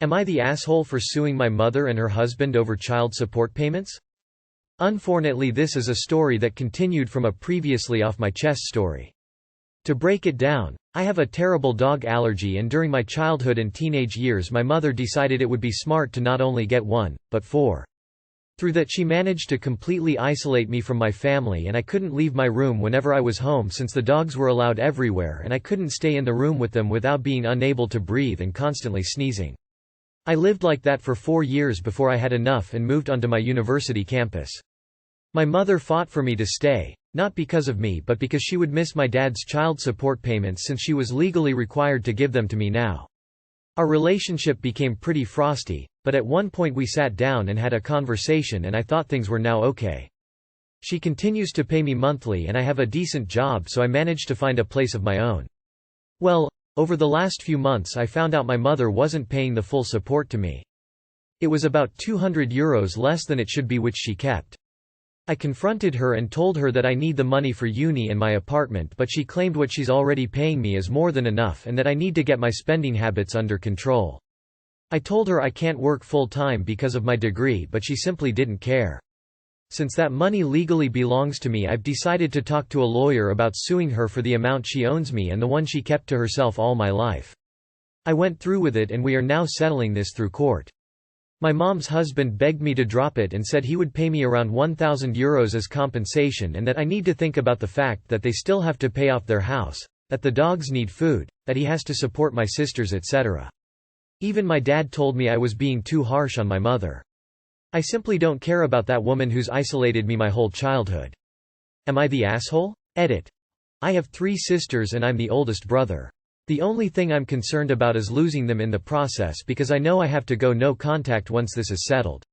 Am I the asshole for suing my mother and her husband over child support payments? Unfortunately, this is a story that continued from a previously off my chest story. To break it down, I have a terrible dog allergy, and during my childhood and teenage years my mother decided it would be smart to not only get one, but four. Through that she managed to completely isolate me from my family, and I couldn't leave my room whenever I was home since the dogs were allowed everywhere, and I couldn't stay in the room with them without being unable to breathe and constantly sneezing. I lived like that for 4 years before I had enough and moved onto my university campus. My mother fought for me to stay, not because of me but because she would miss my dad's child support payments since she was legally required to give them to me now. Our relationship became pretty frosty, but at one point we sat down and had a conversation, and I thought things were now okay. She continues to pay me monthly and I have a decent job, so I managed to find a place of my own. Well, over the last few months I found out my mother wasn't paying the full support to me. It was about €200 less than it should be, which she kept. I confronted her and told her that I need the money for uni and my apartment, but she claimed what she's already paying me is more than enough and that I need to get my spending habits under control. I told her I can't work full-time because of my degree, but she simply didn't care. Since that money legally belongs to me, I've decided to talk to a lawyer about suing her for the amount she owes me and the one she kept to herself all my life. I went through with it and we are now settling this through court. My mom's husband begged me to drop it and said he would pay me around €1,000 as compensation, and that I need to think about the fact that they still have to pay off their house, that the dogs need food, that he has to support my sisters, etc. Even my dad told me I was being too harsh on my mother. I simply don't care about that woman who's isolated me my whole childhood. Am I the asshole? Edit. I have 3 sisters and I'm the oldest brother. The only thing I'm concerned about is losing them in the process, because I know I have to go no contact once this is settled.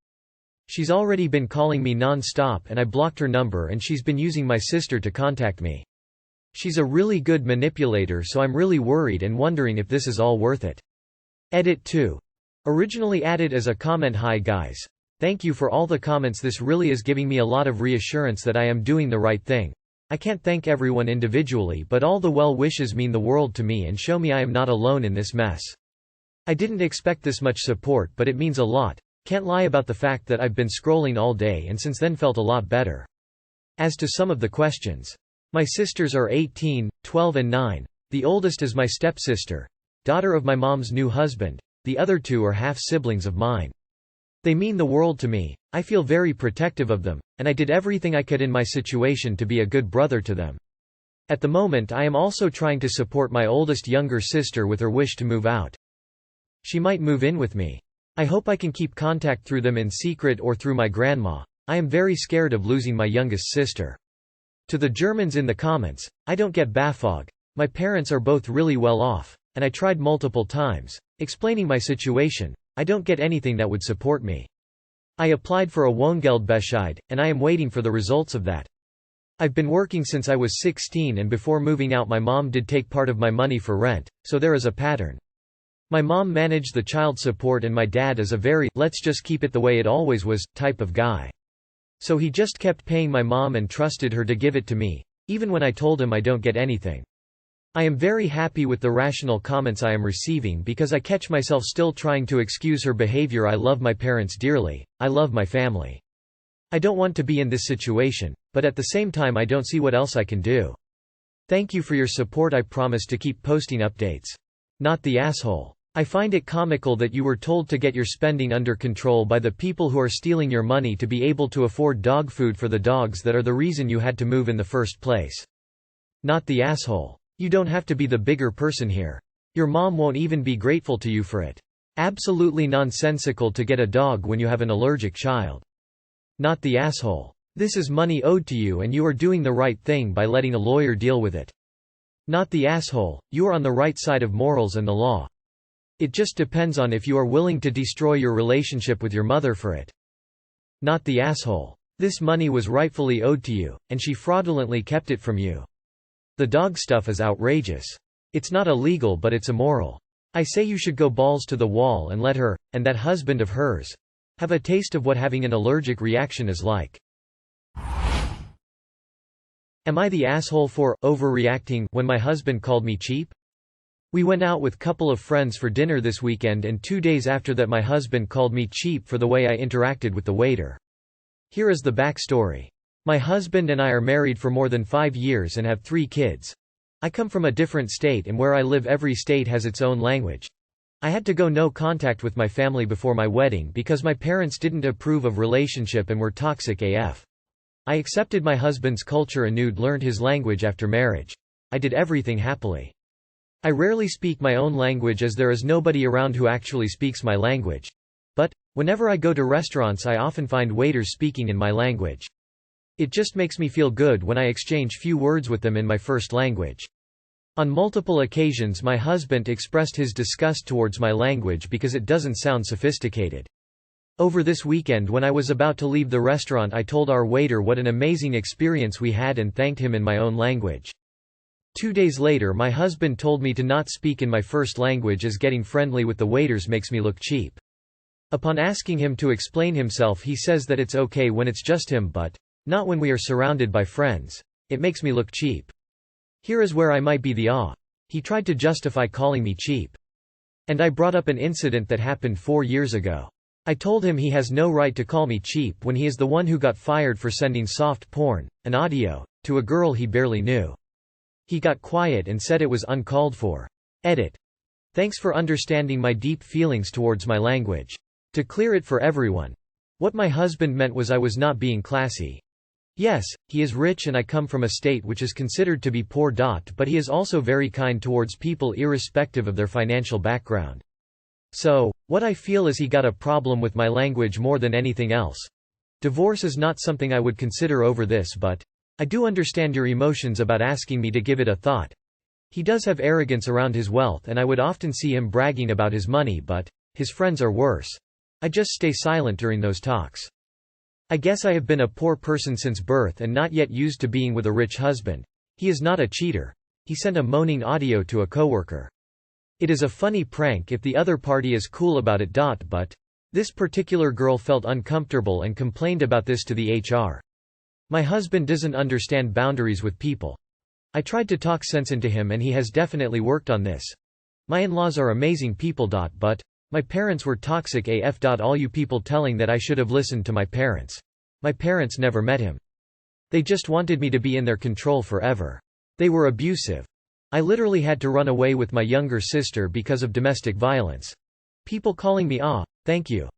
She's already been calling me non-stop and I blocked her number, and she's been using my sister to contact me. She's a really good manipulator, so I'm really worried and wondering if this is all worth it. Edit 2. Originally added as a comment: Hi guys. Thank you for all the comments, this really is giving me a lot of reassurance that I am doing the right thing. I can't thank everyone individually, but all the well wishes mean the world to me and show me I am not alone in this mess. I didn't expect this much support, but it means a lot. Can't lie about the fact that I've been scrolling all day and since then felt a lot better. As to some of the questions. My sisters are 18, 12 and 9. The oldest is my stepsister, daughter of my mom's new husband. The other 2 are half-siblings of mine. They mean the world to me. I feel very protective of them, and I did everything I could in my situation to be a good brother to them. At the moment I am also trying to support my oldest younger sister with her wish to move out. She might move in with me. I hope I can keep contact through them in secret or through my grandma. I am very scared of losing my youngest sister. To the Germans in the comments, I don't get BAföG. My parents are both really well off, and I tried multiple times, explaining my situation. I don't get anything that would support me. I applied for a Wohngeldbescheid, and I am waiting for the results of that. I've been working since I was 16, and before moving out my mom did take part of my money for rent, so there is a pattern. My mom managed the child support and my dad is a very "let's just keep it the way it always was" type of guy. So he just kept paying my mom and trusted her to give it to me, even when I told him I don't get anything. I am very happy with the rational comments I am receiving because I catch myself still trying to excuse her behavior. I love my parents dearly, I love my family. I don't want to be in this situation, but at the same time I don't see what else I can do. Thank you for your support. I promise to keep posting updates. Not the asshole. I find it comical that you were told to get your spending under control by the people who are stealing your money to be able to afford dog food for the dogs that are the reason you had to move in the first place. Not the asshole. You don't have to be the bigger person here. Your mom won't even be grateful to you for it. Absolutely nonsensical to get a dog when you have an allergic child. Not the asshole. This is money owed to you and you are doing the right thing by letting a lawyer deal with it. Not the asshole. You are on the right side of morals and the law. It just depends on if you are willing to destroy your relationship with your mother for it. Not the asshole. This money was rightfully owed to you, and she fraudulently kept it from you. The dog stuff is outrageous. It's not illegal, but it's immoral. I say you should go balls to the wall and let her, and that husband of hers, have a taste of what having an allergic reaction is like. Am I the asshole for overreacting when my husband called me cheap? We went out with couple of friends for dinner this weekend, and 2 days after that my husband called me cheap for the way I interacted with the waiter. Here is the backstory. My husband and I are married for more than 5 years and have 3 kids. I come from a different state, and where I live every state has its own language. I had to go no contact with my family before my wedding because my parents didn't approve of relationship and were toxic AF. I accepted my husband's culture and learned his language after marriage. I did everything happily. I rarely speak my own language as there is nobody around who actually speaks my language. But, whenever I go to restaurants I often find waiters speaking in my language. It just makes me feel good when I exchange few words with them in my first language. On multiple occasions my husband expressed his disgust towards my language because it doesn't sound sophisticated. Over this weekend when I was about to leave the restaurant I told our waiter what an amazing experience we had and thanked him in my own language. 2 days later my husband told me to not speak in my first language as getting friendly with the waiters makes me look cheap. Upon asking him to explain himself he says that it's okay when it's just him but not when we are surrounded by friends. It makes me look cheap. Here is where I might be the He tried to justify calling me cheap. And I brought up an incident that happened 4 years ago. I told him he has no right to call me cheap when he is the one who got fired for sending soft porn, an audio, to a girl he barely knew. He got quiet and said it was uncalled for. Edit. Thanks for understanding my deep feelings towards my language. To clear it for everyone. What my husband meant was I was not being classy. Yes, he is rich and I come from a state which is considered to be poor. But he is also very kind towards people irrespective of their financial background. So, what I feel is he got a problem with my language more than anything else. Divorce is not something I would consider over this, but I do understand your emotions about asking me to give it a thought. He does have arrogance around his wealth and I would often see him bragging about his money, but his friends are worse. I just stay silent during those talks. I guess I have been a poor person since birth and not yet used to being with a rich husband. He is not a cheater. He sent a moaning audio to a coworker. It is a funny prank if the other party is cool about it. But this particular girl felt uncomfortable and complained about this to the HR. My husband doesn't understand boundaries with people. I tried to talk sense into him and he has definitely worked on this. My in-laws are amazing people. But my parents were toxic AF. All you people telling that I should have listened to my parents. My parents never met him. They just wanted me to be in their control forever. They were abusive. I literally had to run away with my younger sister because of domestic violence. People calling me thank you.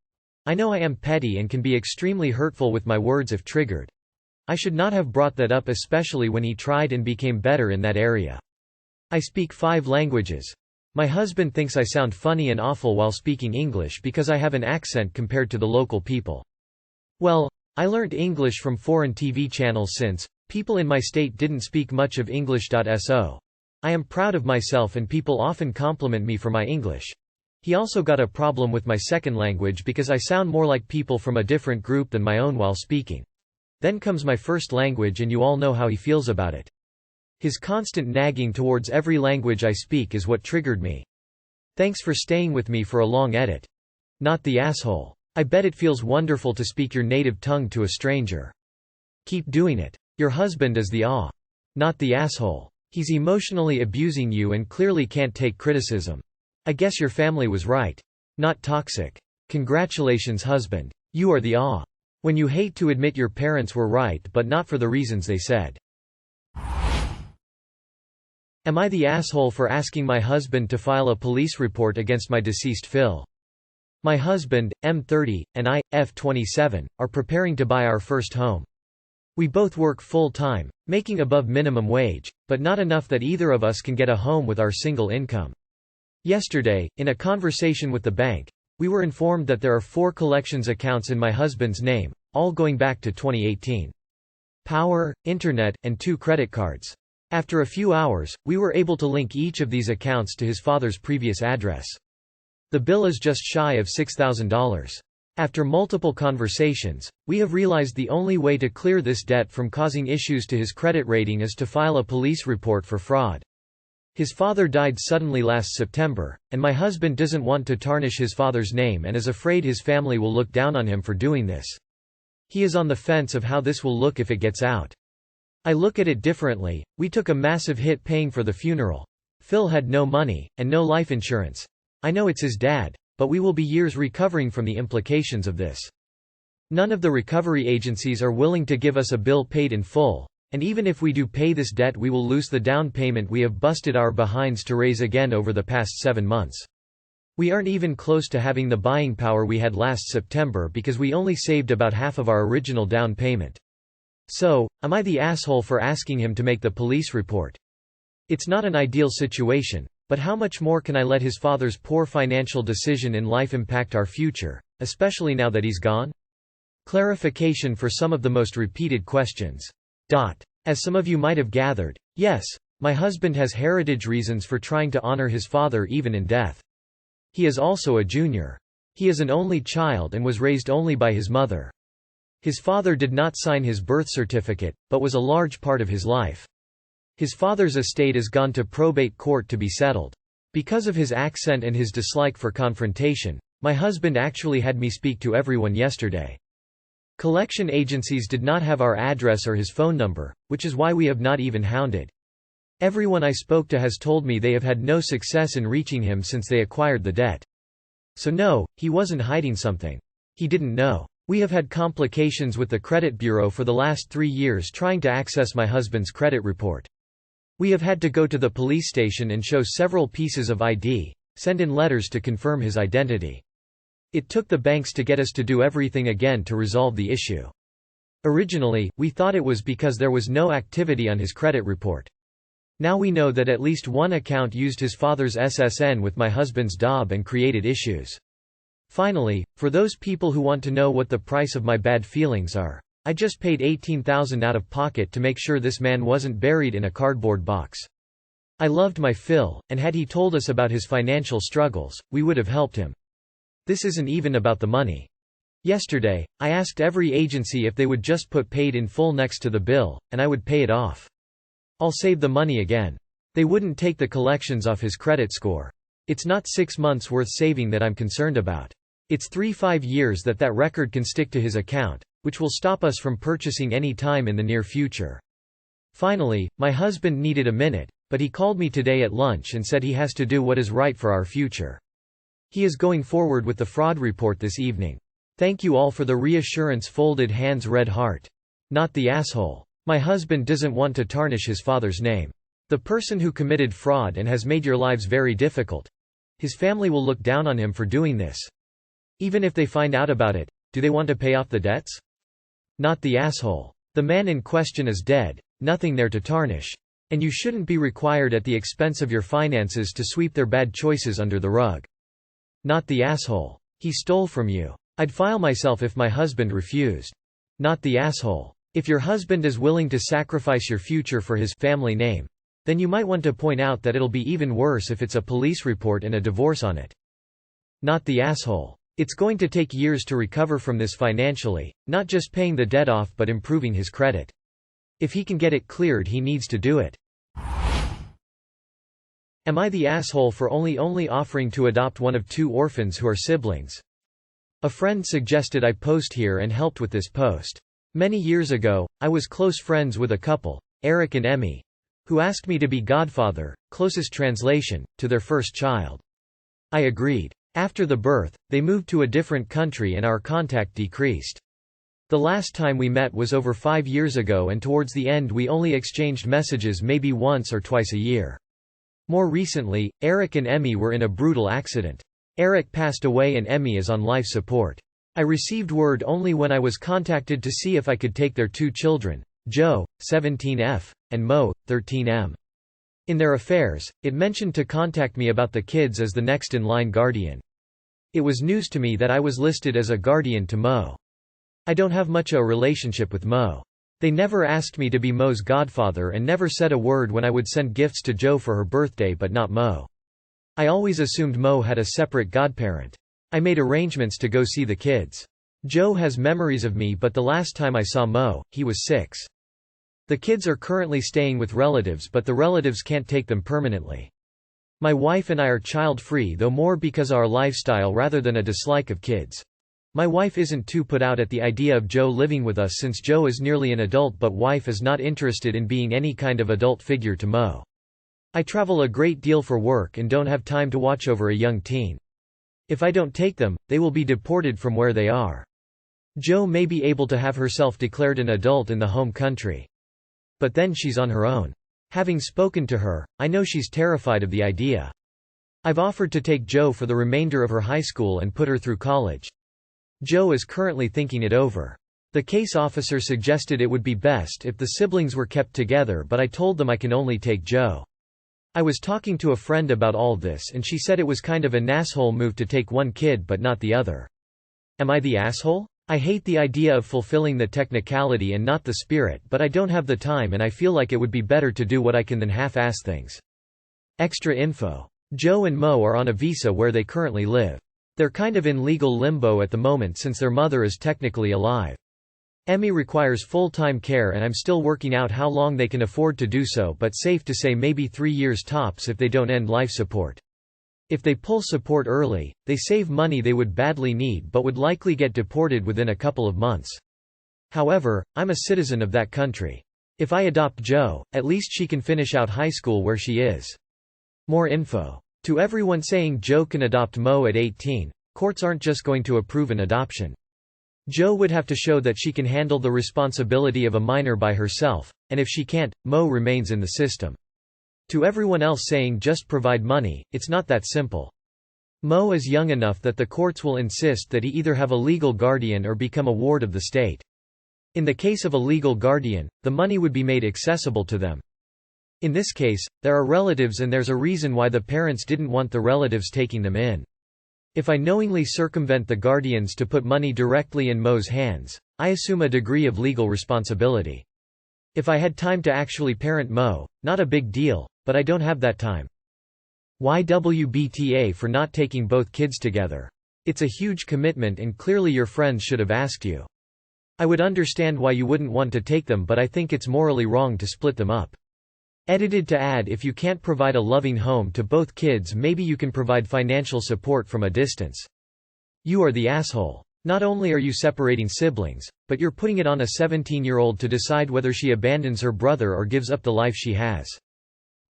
I know I am petty and can be extremely hurtful with my words if triggered. I should not have brought that up, especially when he tried and became better in that area. I speak 5 languages. My husband thinks I sound funny and awful while speaking English because I have an accent compared to the local people. Well, I learned English from foreign TV channels since people in my state didn't speak much of English. So I am proud of myself and people often compliment me for my English. He also got a problem with my second language because I sound more like people from a different group than my own while speaking. Then comes my first language and you all know how he feels about it. His constant nagging towards every language I speak is what triggered me. Thanks for staying with me for a long edit. Not the asshole. I bet it feels wonderful to speak your native tongue to a stranger. Keep doing it. Your husband is the not the asshole. He's emotionally abusing you and clearly can't take criticism. I guess your family was right. Not toxic. Congratulations, husband. You are the when you hate to admit your parents were right but not for the reasons they said. Am I the asshole for asking my husband to file a police report against my deceased Phil? My husband, M30, and I, F27, are preparing to buy our first home. We both work full-time, making above minimum wage, but not enough that either of us can get a home with our single income. Yesterday, in a conversation with the bank, we were informed that there are 4 collections accounts in my husband's name, all going back to 2018. Power, internet, and 2 credit cards. After a few hours, we were able to link each of these accounts to his father's previous address. The bill is just shy of $6,000. After multiple conversations, we have realized the only way to clear this debt from causing issues to his credit rating is to file a police report for fraud. His father died suddenly last September, and my husband doesn't want to tarnish his father's name and is afraid his family will look down on him for doing this. He is on the fence of how this will look if it gets out. I look at it differently. We took a massive hit paying for the funeral. Phil had no money, and no life insurance. I know it's his dad, but we will be years recovering from the implications of this. None of the recovery agencies are willing to give us a bill paid in full, and even if we do pay this debt we will lose the down payment we have busted our behinds to raise again over the past 7 months. We aren't even close to having the buying power we had last September because we only saved about half of our original down payment. So, am I the asshole for asking him to make the police report? It's not an ideal situation, but how much more can I let his father's poor financial decision in life impact our future, especially now that he's gone? Clarification for some of the most repeated questions. As some of you might have gathered, yes, my husband has heritage reasons for trying to honor his father even in death. He is also a junior. He is an only child and was raised only by his mother. His father did not sign his birth certificate, but was a large part of his life. His father's estate is gone to probate court to be settled. Because of his accent and his dislike for confrontation, my husband actually had me speak to everyone yesterday. Collection agencies did not have our address or his phone number, which is why we have not even hounded. Everyone I spoke to has told me they have had no success in reaching him since they acquired the debt. So no, he wasn't hiding something. He didn't know. We have had complications with the credit bureau for the last 3 years trying to access my husband's credit report. We have had to go to the police station and show several pieces of ID, send in letters to confirm his identity. It took the banks to get us to do everything again to resolve the issue. Originally, we thought it was because there was no activity on his credit report. Now we know that at least one account used his father's SSN with my husband's DOB and created issues. Finally, for those people who want to know what the price of my bad feelings are, I just paid $18,000 out of pocket to make sure this man wasn't buried in a cardboard box. I loved my Phil, and had he told us about his financial struggles, we would have helped him. This isn't even about the money. Yesterday, I asked every agency if they would just put paid in full next to the bill, and I would pay it off. I'll save the money again. They wouldn't take the collections off his credit score. It's not 6 months worth saving that I'm concerned about. It's 3-5 years that record can stick to his account, which will stop us from purchasing any time in the near future. Finally, my husband needed a minute, but he called me today at lunch and said he has to do what is right for our future. He is going forward with the fraud report this evening. Thank you all for the reassurance. Folded hands, red heart. Not the asshole. My husband doesn't want to tarnish his father's name. The person who committed fraud and has made your lives very difficult. His family will look down on him for doing this. Even if they find out about it, do they want to pay off the debts? Not the asshole. The man in question is dead, nothing there to tarnish. And you shouldn't be required at the expense of your finances to sweep their bad choices under the rug. Not the asshole. He stole from you. I'd file myself if my husband refused. Not the asshole. If your husband is willing to sacrifice your future for his family name, then you might want to point out that it'll be even worse if it's a police report and a divorce on it. Not the asshole. It's going to take years to recover from this financially, not just paying the debt off but improving his credit. If he can get it cleared, he needs to do it. Am I the asshole for only offering to adopt one of 2 orphans who are siblings? A friend suggested I post here and helped with this post. Many years ago, I was close friends with a couple, Eric and Emmy, who asked me to be godfather, closest translation, to their first child. I agreed. After the birth, they moved to a different country and our contact decreased. The last time we met was over 5 years ago, and towards the end we only exchanged messages maybe once or twice a year. More recently, Eric and Emmy were in a brutal accident. Eric passed away and Emmy is on life support. I received word only when I was contacted to see if I could take their 2 children, Joe, 17F, and Mo, 13M. In their affairs, it mentioned to contact me about the kids as the next in line guardian. It was news to me that I was listed as a guardian to Mo. I don't have much a relationship with Mo. They never asked me to be Mo's godfather and never said a word when I would send gifts to Joe for her birthday but not Mo. I always assumed Mo had a separate godparent. I made arrangements to go see the kids. Joe has memories of me, but the last time I saw Mo, he was 6. The kids are currently staying with relatives, but the relatives can't take them permanently. My wife and I are child-free, though more because of our lifestyle rather than a dislike of kids. My wife isn't too put out at the idea of Joe living with us since Joe is nearly an adult, but wife is not interested in being any kind of adult figure to Mo. I travel a great deal for work and don't have time to watch over a young teen. If I don't take them, they will be deported from where they are. Jo may be able to have herself declared an adult in the home country. But then she's on her own. Having spoken to her, I know she's terrified of the idea. I've offered to take Jo for the remainder of her high school and put her through college. Jo is currently thinking it over. The case officer suggested it would be best if the siblings were kept together, but I told them I can only take Jo. I was talking to a friend about all this and she said it was kind of an asshole move to take one kid but not the other. Am I the asshole? I hate the idea of fulfilling the technicality and not the spirit, but I don't have the time and I feel like it would be better to do what I can than half-ass things. Extra info. Jo and Mo are on a visa where they currently live. They're kind of in legal limbo at the moment since their mother is technically alive. Emmy requires full-time care and I'm still working out how long they can afford to do so, but safe to say maybe 3 years tops if they don't end life support. If they pull support early, they save money they would badly need but would likely get deported within a couple of months. However, I'm a citizen of that country. If I adopt Jo, at least she can finish out high school where she is. More info. To everyone saying Jo can adopt Mo at 18, courts aren't just going to approve an adoption. Jo would have to show that she can handle the responsibility of a minor by herself, and if she can't, Mo remains in the system. To everyone else saying just provide money, it's not that simple. Mo is young enough that the courts will insist that he either have a legal guardian or become a ward of the state. In the case of a legal guardian, the money would be made accessible to them. In this case, there are relatives and there's a reason why the parents didn't want the relatives taking them in. If I knowingly circumvent the guardians to put money directly in Mo's hands, I assume a degree of legal responsibility. If I had time to actually parent Mo, not a big deal, but I don't have that time. Why WBTA for not taking both kids together? It's a huge commitment and clearly your friends should have asked you. I would understand why you wouldn't want to take them, but I think it's morally wrong to split them up. Edited to add, if you can't provide a loving home to both kids, maybe you can provide financial support from a distance. You are the asshole. Not only are you separating siblings, but you're putting it on a 17-year-old to decide whether she abandons her brother or gives up the life she has.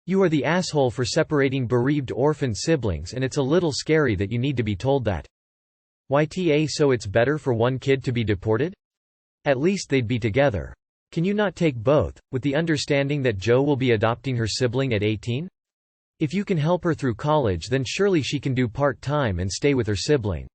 You are the asshole for separating bereaved orphan siblings, and it's a little scary that you need to be told that. YTA, so it's better for one kid to be deported? At least they'd be together. Can you not take both, with the understanding that Jo will be adopting her sibling at 18? If you can help her through college, then surely she can do part-time and stay with her sibling.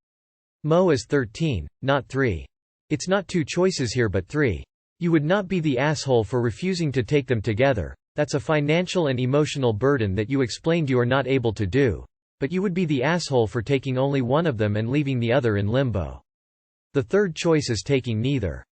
Mo is 13, not 3. It's not 2 choices here but 3. You would not be the asshole for refusing to take them together. That's a financial and emotional burden that you explained you are not able to do. But you would be the asshole for taking only one of them and leaving the other in limbo. The third choice is taking neither.